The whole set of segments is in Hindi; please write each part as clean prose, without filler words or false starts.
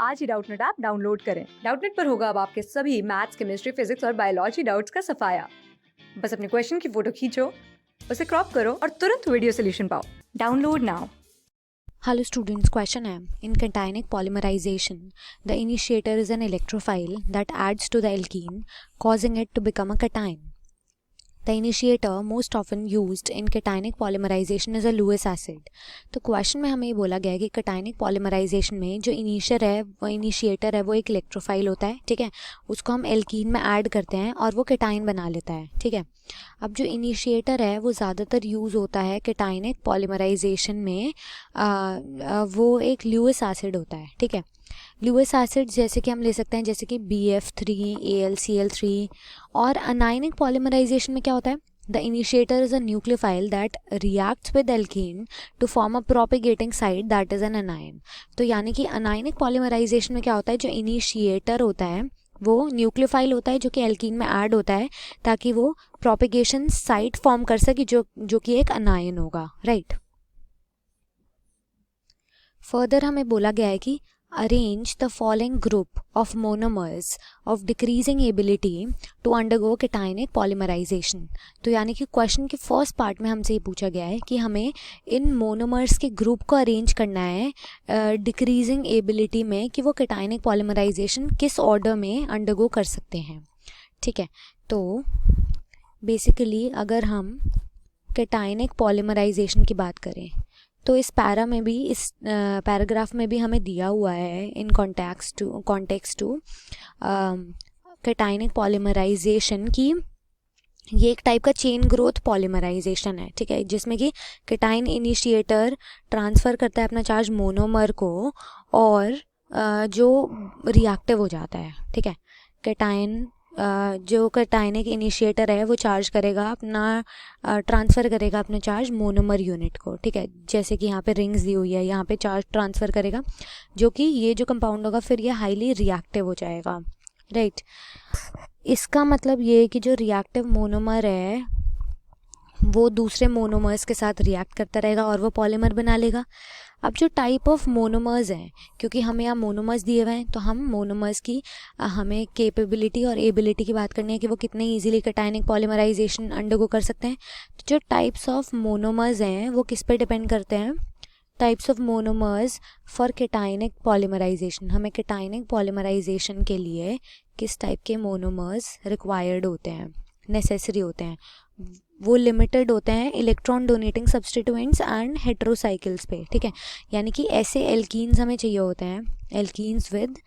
आज ही डाउटनेट ऐप डाउनलोड करें। डाउटनेट पर होगा अब आपके सभी मैथ्स, केमिस्ट्री, फिजिक्स और बायोलॉजी डाउट्स का सफाया। बस अपने क्वेश्चन की फोटो खींचो, उसे क्रॉप करो और तुरंत वीडियो सोल्यूशन पाओ। Download now. Hello students, question है in cationic polymerization the initiator is an electrophile that adds to the alkene causing it to become a cation. The initiator most often used in cationic polymerization is a Lewis acid. तो क्वेश्चन में हमें ये बोला गया है कि cationic polymerization में जो इनिशिएटर है वो एक इलेक्ट्रोफाइल होता है, ठीक है, उसको हम एल्कीन में ऐड करते हैं और वो केटाइन बना लेता है, ठीक है। अब जो इनिशिएटर है वो ज़्यादातर यूज़ होता है cationic polymerization में वो एक ल्यूइस एसिड होता है, ठीक है। ल्यूइस एसिड जैसे कि हम ले सकते हैं जैसे कि BF3, AlCl3। और अनायनिक पॉलीमराइजेशन में क्या होता है, the initiator is a nucleophile that reacts with alkene to form a propagating site that is an anion. तो यानी कि अनायनिक पॉलीमराइजेशन में क्या होता है, जो इनिशिएटर होता है वो न्यूक्लियोफाइल होता है जो कि एल्कीन में ऐड होता है ताकि वो प्रोपेगेशन साइट फॉर्म कर सके जो कि एक अनायन होगा, राइट। फर्दर हमें बोला गया है कि arrange the following group of monomers of decreasing ability to undergo cationic polymerization। तो यानी कि क्वेश्चन के फर्स्ट पार्ट में हमसे ये पूछा गया है कि हमें इन मोनोमर्स के ग्रुप को अरेंज करना है डिक्रीजिंग एबिलिटी में कि वो cationic polymerization किस ऑर्डर में अंडरगो कर सकते हैं, ठीक है। तो बेसिकली अगर हम cationic polymerization की बात करें तो इस पैराग्राफ में भी हमें दिया हुआ है in context to cationic polymerisation की ये एक टाइप का चेन ग्रोथ पॉलीमराइजेशन है, ठीक है, जिसमें कि केटाइन इनिशिएटर ट्रांसफ़र करता है अपना चार्ज मोनोमर को और जो रिएक्टिव हो जाता है, ठीक है। केटाइन जो कैटायनिक इनिशिएटर है वो चार्ज करेगा अपना ट्रांसफ़र करेगा अपना चार्ज मोनोमर यूनिट को, ठीक है। जैसे कि यहाँ पे रिंग्स दी हुई है, यहाँ पे चार्ज ट्रांसफ़र करेगा जो कि ये जो कंपाउंड होगा फिर ये हाईली रिएक्टिव हो जाएगा, राइट। इसका मतलब ये है कि जो रिएक्टिव मोनोमर है वो दूसरे मोनोमर्स के साथ रिएक्ट करता रहेगा और वो पॉलीमर बना लेगा। अब जो टाइप ऑफ मोनोमर्स हैं, क्योंकि हमें यहाँ मोनोमर्स दिए हुए हैं तो हम मोनोमर्स की हमें कैपेबिलिटी और एबिलिटी की बात करनी है कि वो कितने इजीली कैटायनिक पॉलीमराइजेशन अंडरगो कर सकते हैं। तो जो टाइप्स ऑफ मोनोमर्स हैं वो किस पे डिपेंड करते हैं, types of monomers for cationic polymerisation. हमें कैटायनिक पॉलीमराइजेशन के लिए किस टाइप के मोनोमर्स रिक्वायर्ड होते हैं, नेसेसरी होते हैं, वो लिमिटेड होते हैं इलेक्ट्रॉन डोनेटिंग सब्सटीट्यूएंट्स एंड हेट्रोसाइकिल्स पे, ठीक है। यानी कि ऐसे एल्कीन्स हमें चाहिए होते हैं, alkenes with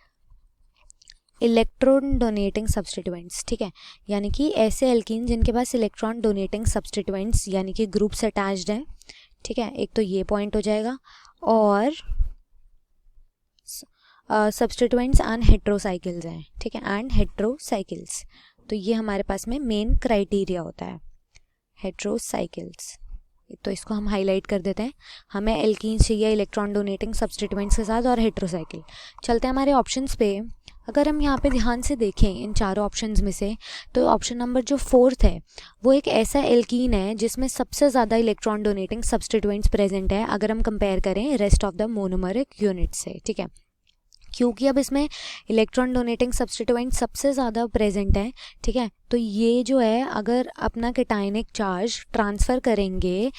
electron donating substituents, ठीक है। यानी कि ऐसे एल्कीन जिनके पास इलेक्ट्रॉन डोनेटिंग सब्सटीट्यूएंट्स यानी कि ग्रुप्स अटैच्ड हैं, ठीक है। एक तो ये पॉइंट हो जाएगा और सब्सटीट्यूएंट्स एंड हेट्रोसाइकिल्स हैं, ठीक है, एंड हेट्रोसाइकिल्स। तो ये हमारे पास में मेन क्राइटेरिया होता है, हेट्रोसाइकिल्स। तो इसको हम हाईलाइट कर देते हैं, हमें एल्कीन्स चाहिए इलेक्ट्रॉन डोनेटिंग सब्सटीट्यूएंट्स के साथ और हेट्रोसाइकिल। चलते हैं हमारे ऑप्शंस पे। अगर हम यहाँ पे ध्यान से देखें इन चारों ऑप्शंस में से तो ऑप्शन नंबर जो फोर्थ है वो एक ऐसा एल्कीन है जिसमें सबसे ज़्यादा इलेक्ट्रॉन डोनेटिंग सब्सटीट्यूएंट्स प्रेजेंट है अगर हम कंपेयर करें रेस्ट ऑफ द मोनोमरिक यूनिट से, ठीक है। क्योंकि अब इसमें इलेक्ट्रॉन डोनेटिंग सब्सटीट्यूएंट सबसे ज़्यादा प्रेजेंट है, ठीक है। तो ये जो है अगर अपना कैटायनिक चार्ज ट्रांसफ़र करेंगे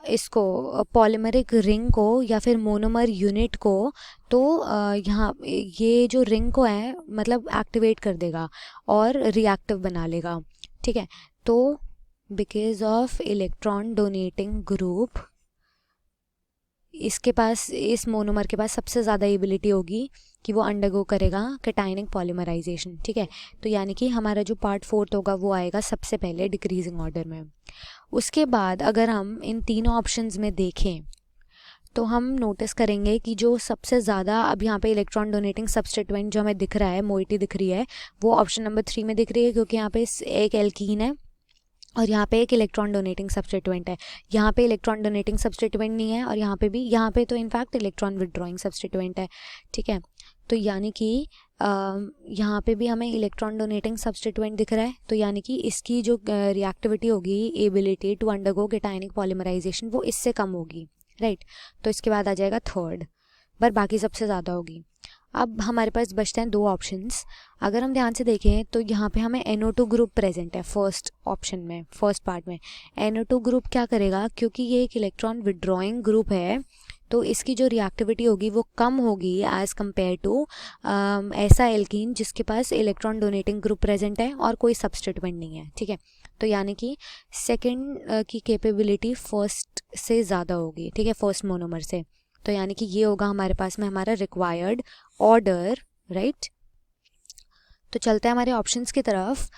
इसको पॉलीमरिक रिंग को या फिर मोनोमर यूनिट को तो यहाँ ये जो रिंग को है मतलब एक्टिवेट कर देगा और रिएक्टिव बना लेगा, ठीक है। तो because of electron donating group इसके पास, इस मोनोमर के पास सबसे ज़्यादा एबिलिटी होगी कि वो अंडरगो करेगा कैटायनिक पॉलीमराइजेशन, ठीक है। तो यानी कि हमारा जो पार्ट फोर्थ होगा वो आएगा सबसे पहले डिक्रीजिंग ऑर्डर में। उसके बाद अगर हम इन तीनों ऑप्शंस में देखें तो हम नोटिस करेंगे कि जो सबसे ज़्यादा अब यहाँ पे इलेक्ट्रॉन डोनेटिंग सब्सटीट्यूएंट जो हमें दिख रहा है, मोइटी दिख रही है, वो ऑप्शन नंबर 3 में दिख रही है क्योंकि यहाँ पे एक एल्कीन है और यहाँ पे एक इलेक्ट्रॉन डोनेटिंग सब्सटीट्यूएंट है। यहाँ पे इलेक्ट्रॉन डोनेटिंग सब्सटीट्यूएंट नहीं है और यहाँ पे भी, यहाँ पे तो इनफैक्ट इलेक्ट्रॉन विड्रॉइंग सब्सटीट्यूएंट है, ठीक है। तो यानी कि यहाँ पे भी हमें इलेक्ट्रॉन डोनेटिंग सब्सटीट्यूएंट दिख रहा है, तो यानी कि इसकी जो रिएक्टिविटी होगी, ability to undergo cationic polymerisation, वो इससे कम होगी, राइट। तो इसके बाद आ जाएगा थर्ड, पर बाकी सबसे ज़्यादा होगी। अब हमारे पास बचते हैं दो ऑप्शंस। अगर हम ध्यान से देखें तो यहाँ पे हमें NO2 ग्रुप प्रेजेंट है फर्स्ट ऑप्शन में, फर्स्ट पार्ट में। NO2 ग्रुप क्या करेगा, क्योंकि ये एक इलेक्ट्रॉन विड्रॉइंग ग्रुप है तो इसकी जो रिएक्टिविटी होगी वो कम होगी एज़ कम्पेयर टू ऐसा एल्कीन जिसके पास इलेक्ट्रॉन डोनेटिंग ग्रुप प्रेजेंट है और कोई सब्स्टिट्यूएंट नहीं है, ठीक है। तो यानी कि सेकेंड की कैपेबिलिटी फर्स्ट से ज़्यादा होगी, ठीक है, फर्स्ट मोनोमर से। तो यानी कि ये होगा हमारे पास में हमारा रिक्वायर्ड ऑर्डर, राइट। तो चलते हैं हमारे ऑप्शंस की तरफ।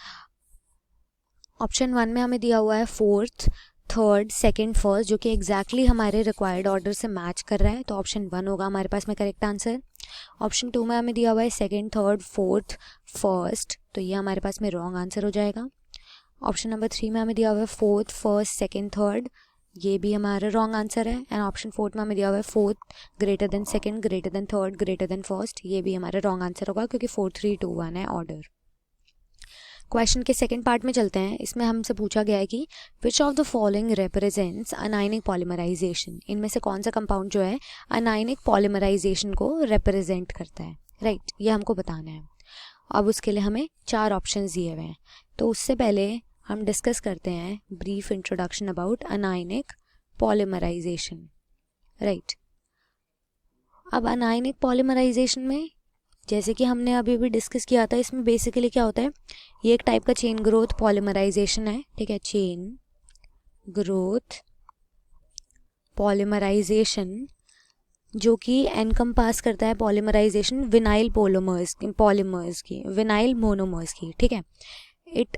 ऑप्शन 1 में हमें दिया हुआ है फोर्थ, थर्ड, सेकंड, फर्स्ट, जो कि एग्जैक्टली हमारे रिक्वायर्ड ऑर्डर से मैच कर रहा है, तो ऑप्शन 1 होगा हमारे पास में करेक्ट आंसर। ऑप्शन 2 में हमें दिया हुआ है सेकंड, थर्ड, फोर्थ, फर्स्ट, तो ये हमारे पास में रॉन्ग आंसर हो जाएगा। ऑप्शन नंबर 3 में हमें दिया हुआ है फोर्थ, फर्स्ट, सेकंड, थर्ड, ये भी हमारा रॉन्ग आंसर है। एंड ऑप्शन 4 में हमें दिया हुआ है fourth greater than second, greater than third, greater than first, ये भी हमारा रॉन्ग आंसर होगा क्योंकि 4 3 2 1 है ऑर्डर। क्वेश्चन के सेकंड पार्ट में चलते हैं। इसमें हमसे पूछा गया है कि which of the following represents anionic polymerisation, इनमें से कौन सा कंपाउंड जो है अनायनिक पॉलीमराइजेशन को रिप्रेजेंट करता है, राइट, ये हमको बताना है। अब उसके लिए हमें 4 ऑप्शंस दिए हुए हैं, तो उससे पहले हम डिस्कस करते हैं brief introduction about anionic polymerisation, right. अब अनायनिक पॉलीमराइजेशन में जैसे कि हमने अभी भी डिस्कस किया था, इसमें बेसिकली क्या होता है, ये एक टाइप का चेन ग्रोथ पॉलीमराइजेशन है, ठीक है, चेन ग्रोथ पॉलीमराइजेशन, जो कि एनकम्पास करता है पॉलीमराइजेशन विनाइल पॉलीमर्स की, विनाइल मोनोमर्स की, ठीक है।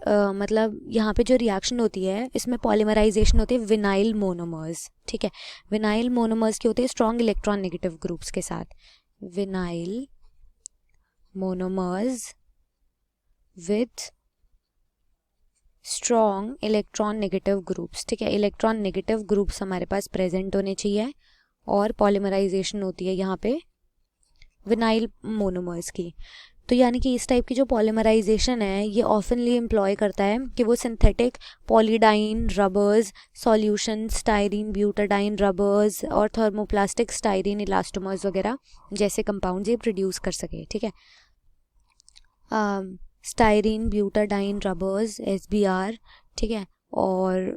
मतलब यहाँ पे जो रिएक्शन होती है इसमें पॉलीमराइजेशन होती है विनाइल मोनोमर्स, ठीक है। विनाइल मोनोमर्स की होती है स्ट्रॉन्ग इलेक्ट्रॉन नेगेटिव ग्रुप्स के साथ, vinyl monomers with strong electron negative groups, ठीक है। इलेक्ट्रॉन नेगेटिव ग्रुप्स हमारे पास प्रेजेंट होने चाहिए और पॉलीमराइजेशन होती है यहाँ पे विनाइल मोनोमर्स की। तो यानी कि इस टाइप की जो पॉलीमराइजेशन है ये ऑफनली एम्प्लॉय करता है कि वो synthetic polydiene rubbers solution, styrene butadiene rubbers और थर्मोप्लास्टिक स्टाइरीन इलास्टोमर्स वगैरह जैसे कंपाउंड्स ये प्रोड्यूस कर सके, ठीक है। स्टाइरीन ब्यूटाडाइन रबर्स SBR, ठीक है, और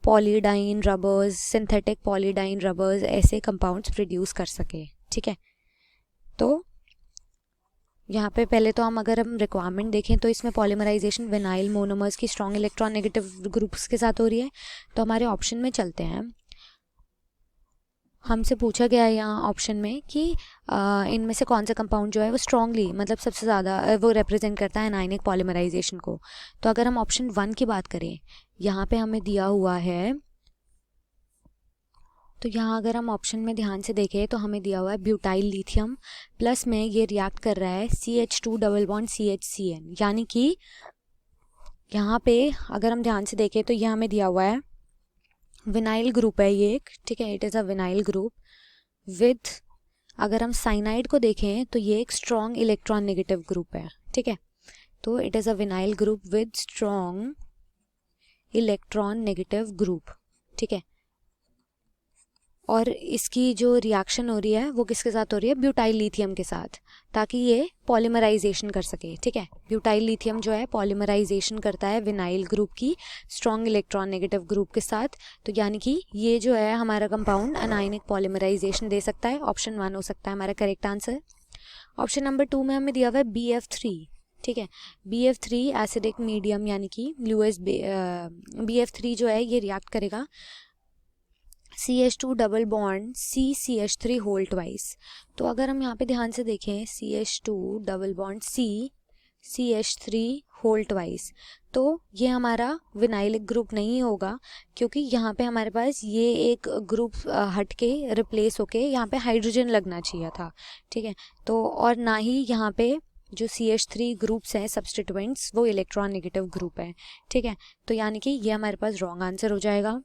पॉलीडाइन रबर्स, सिंथेटिक पॉलीडाइन रबर्स, ऐसे कंपाउंड्स प्रोड्यूस कर सके, ठीक है। तो यहाँ पे पहले तो अगर हम रिक्वायरमेंट देखें तो इसमें पॉलीमराइजेशन विनाइल मोनोमर्स की स्ट्रॉन्ग इलेक्ट्रॉन नेगेटिव ग्रुप्स के साथ हो रही है। तो हमारे ऑप्शन में चलते हैं। हमसे पूछा गया है यहाँ ऑप्शन में कि इनमें से कौन सा कंपाउंड जो है वो स्ट्रांगली, मतलब सबसे ज़्यादा वो रिप्रेजेंट करता है अनायनिक पॉलीमराइजेशन को। तो अगर हम ऑप्शन 1 की बात करें, यहाँ पे हमें दिया हुआ है, तो यहाँ अगर हम ऑप्शन में ध्यान से देखें तो हमें दिया हुआ है ब्यूटाइल लिथियम प्लस में ये रिएक्ट कर रहा है CH2 डबल बॉन्ड CHCN, यानी कि यहाँ पे अगर हम ध्यान से देखें तो ये हमें दिया हुआ है विनाइल ग्रुप है ये एक, ठीक है, it is a vinyl group with, अगर हम साइनाइड को देखें तो ये एक स्ट्रॉन्ग इलेक्ट्रॉन नेगेटिव ग्रुप है, ठीक है। तो it is a vinyl group with strong electron negative group, ठीक है। और इसकी जो रिएक्शन हो रही है वो किसके साथ हो रही है, ब्यूटाइल लिथियम के साथ, ताकि ये पॉलीमराइजेशन कर सके, ठीक है। ब्यूटाइल लिथियम जो है पॉलीमराइजेशन करता है विनाइल ग्रुप की स्ट्रॉन्ग इलेक्ट्रॉन नेगेटिव ग्रुप के साथ। तो यानी कि ये जो है हमारा कंपाउंड अनायनिक पॉलीमराइजेशन दे सकता है। ऑप्शन 1 हो सकता है हमारा करेक्ट आंसर। ऑप्शन नंबर 2 में हमें दिया हुआ है BF3, ठीक है। BF3 एसिडिक मीडियम, यानी कि Lewis BF3 जो है ये रिएक्ट करेगा CH2 double bond CCH3 whole twice. तो अगर हम यहाँ पे ध्यान से देखें CH2 double bond CCH3 whole twice, तो ये हमारा विनाइलिक ग्रुप नहीं होगा, क्योंकि यहाँ पे हमारे पास ये एक ग्रुप हट के रिप्लेस होके यहाँ पे हाइड्रोजन लगना चाहिए था, ठीक है। तो और ना ही यहाँ पे जो CH3 ग्रुप्स हैं सब्स्टिट्यूएंट्स वो इलेक्ट्रॉन नेगेटिव ग्रुप है, ठीक है। तो यानी कि ये हमारे पास रॉन्ग आंसर हो जाएगा।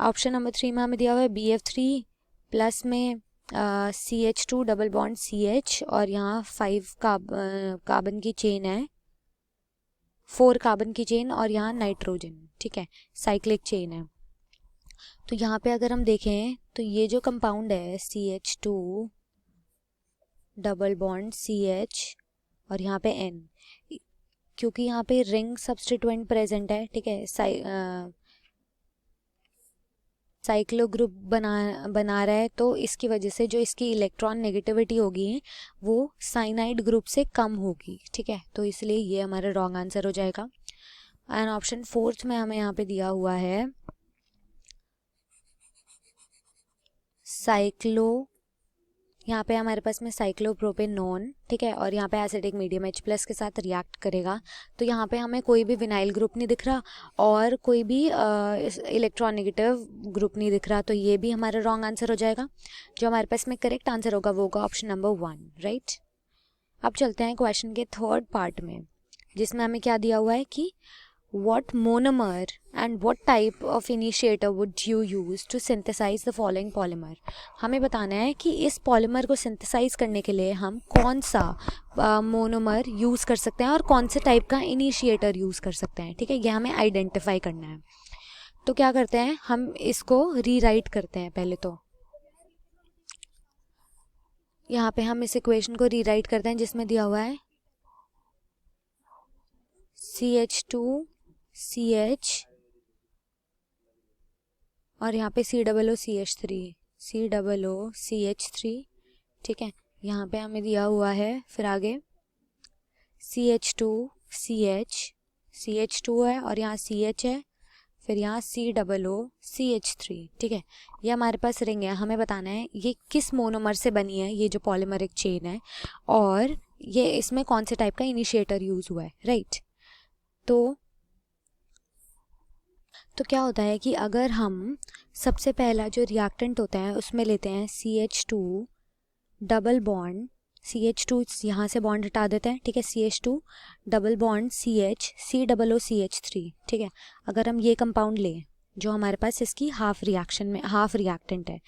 ऑप्शन नंबर 3 में हमें दिया हुआ है BF3 प्लस में CH2 डबल बॉन्ड CH और यहाँ 5 कार्बन की चेन है, 4 कार्बन की चेन और यहाँ नाइट्रोजन, ठीक है, साइक्लिक चेन है। तो यहाँ पे अगर हम देखें तो ये जो कंपाउंड है CH2 डबल बॉन्ड CH और यहाँ पे N, क्योंकि यहाँ पे रिंग सब्स्टिट्यूएंट प्रेजेंट है, ठीक है, साइक्लो ग्रुप बना रहा है, तो इसकी वजह से जो इसकी इलेक्ट्रॉन नेगेटिविटी होगी वो साइनाइड ग्रुप से कम होगी, ठीक है, तो इसलिए ये हमारा रॉन्ग आंसर हो जाएगा। एंड ऑप्शन 4 में हमें यहाँ पे दिया हुआ है साइक्लो, यहाँ पे हमारे पास में साइक्लोप्रोपेनोन, ठीक है, और यहाँ पे एसिडिक मीडियम H+ के साथ रिएक्ट करेगा, तो यहाँ पे हमें कोई भी विनाइल ग्रुप नहीं दिख रहा और कोई भी इलेक्ट्रॉनेगेटिव ग्रुप नहीं दिख रहा, तो ये भी हमारा रॉन्ग आंसर हो जाएगा। जो हमारे पास में करेक्ट आंसर होगा वो होगा ऑप्शन नंबर 1, राइट। अब चलते हैं क्वेश्चन के थर्ड पार्ट में, जिसमें हमें क्या दिया हुआ है कि what monomer and what type of initiator would you use to synthesize the following polymer। हमें बताना है कि इस पॉलीमर को सिंथेसाइज करने के लिए हम कौन सा मोनोमर यूज़ कर सकते हैं और कौन से टाइप का इनिशिएटर यूज़ कर सकते हैं, ठीक है, ये हमें आइडेंटिफाई करना है। तो क्या करते हैं, हम इसको रीराइट करते हैं। पहले तो यहाँ पे हम इस इक्वेशन को रीराइट करते हैं जिसमें दिया हुआ है CH2CH और यहाँ पे COOCH3, ठीक है, यहाँ पे हमें दिया हुआ है फिर आगे CH2 है और यहाँ CH है, फिर यहाँ COOCH3, ठीक है, ये हमारे पास रिंग है। हमें बताना है ये किस मोनोमर से बनी है, ये जो पॉलीमरिक चेन है, और ये इसमें कौन से टाइप का इनिशिएटर यूज़ हुआ है, राइट। तो क्या होता है कि अगर हम सबसे पहला जो रिएक्टेंट होता है उसमें लेते हैं CH2 डबल बॉन्ड, CH2 यहाँ से बॉन्ड हटा देते हैं, ठीक है, CH2 double bond CH COOCH3, ठीक है। अगर हम ये कंपाउंड लें जो हमारे पास इसकी हाफ रिएक्टेंट है,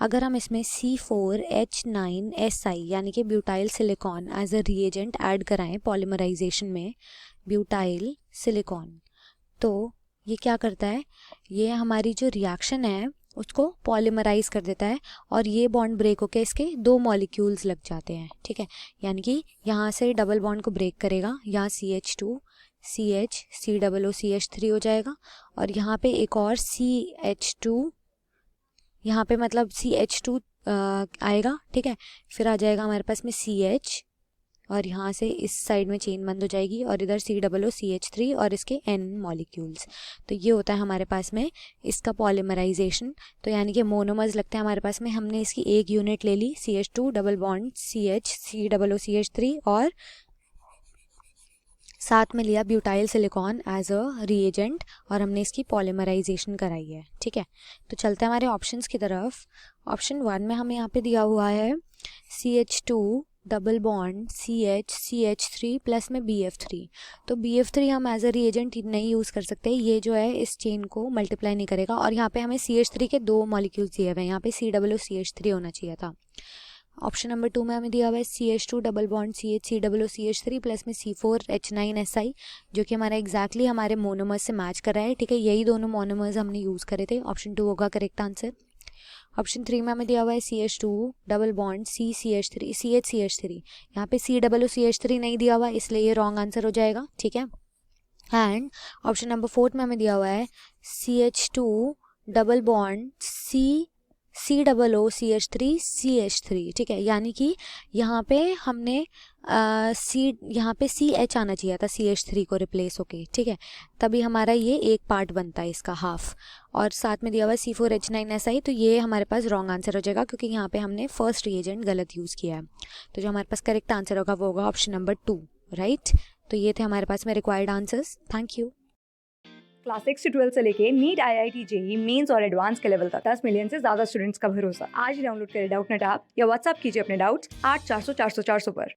अगर हम इसमें C4H9Si यानी कि butyl silicon as a reagent add कराएं पॉलीमराइजेशन में, ब्यूटाइल सिलिकॉन, तो ये क्या करता है, ये हमारी जो रिएक्शन है उसको पॉलीमराइज कर देता है और ये बॉन्ड ब्रेक होकर इसके 2 मॉलिक्यूल्स लग जाते हैं, ठीक है, यानी कि यहाँ से डबल बॉन्ड को ब्रेक करेगा, यहाँ CH2CH COOCH3 हो जाएगा और यहाँ पे एक और CH2, यहाँ पे मतलब CH2 आएगा, ठीक है, फिर आ जाएगा हमारे पास में CH और यहाँ से इस साइड में चेन बंद हो जाएगी और इधर COOCH3 और इसके N मॉलिक्यूल्स। तो ये होता है हमारे पास में इसका पॉलीमराइजेशन। तो यानी कि मोनोमर्स लगते हैं हमारे पास में, हमने इसकी एक यूनिट ले ली CH2 double bond CH COOCH3 और साथ में लिया butyl silicon as a reagent और हमने इसकी पॉलीमराइजेशन कराई है, ठीक है। तो चलते हैं हमारे ऑप्शंस की तरफ। ऑप्शन 1 में हमें यहाँ पे दिया हुआ है CH2 double bond CH3 plus में BF3। तो BF3 हम एज अ रिएजेंट नहीं यूज़ कर सकते, ये जो है इस चेन को मल्टीप्लाई नहीं करेगा और यहाँ पे हमें CH3 के 2 मॉलिक्यूल्स दिए हुए हैं, यहाँ पे COOCH3 होना चाहिए था। ऑप्शन नंबर 2 में हमें दिया हुआ है CH2 double bond CH COOCH3 plus में C4H9Si, जो कि हमारा एग्जैक्टली हमारे मोनोमर्स से मैच कर रहा है, ठीक है, यही दोनों मोनोमर्स हमने यूज़ करे थे। ऑप्शन 2 होगा करेक्ट आंसर। ऑप्शन 3 में हमें दिया हुआ है CH2 डबल बॉन्ड CH3, यहाँ पे COOCH3 नहीं दिया हुआ, इसलिए ये रॉन्ग आंसर हो जाएगा, ठीक है। एंड ऑप्शन नंबर 4 में हमें दिया हुआ है CH2 डबल बॉन्ड COOCH3, ठीक है, यानी कि यहाँ पे हमने यहाँ पे CH आना चाहिए था CH3 को रिप्लेस होके, ठीक है, तभी हमारा ये एक पार्ट बनता है इसका हाफ, और साथ में दिया हुआ है C4H9Si, तो ये हमारे पास रॉन्ग आंसर हो जाएगा क्योंकि यहाँ पे हमने फर्स्ट रिएजेंट गलत यूज़ किया है। तो जो हमारे पास करेक्ट आंसर होगा वो होगा ऑप्शन नंबर 2, राइट। तो ये थे हमारे पास में required answers. Thank you. Class 6 से 12 से लेके नीट IIT JEE मेंस और एडवांस के लेवल तक 10 मिलियन से ज्यादा स्टूडेंट्स का भरोसा। आज ही डाउनलोड करें डाउटनेट ऐप या व्हाट्सएप कीजिए अपने डाउट्स 8400 400 400 पर।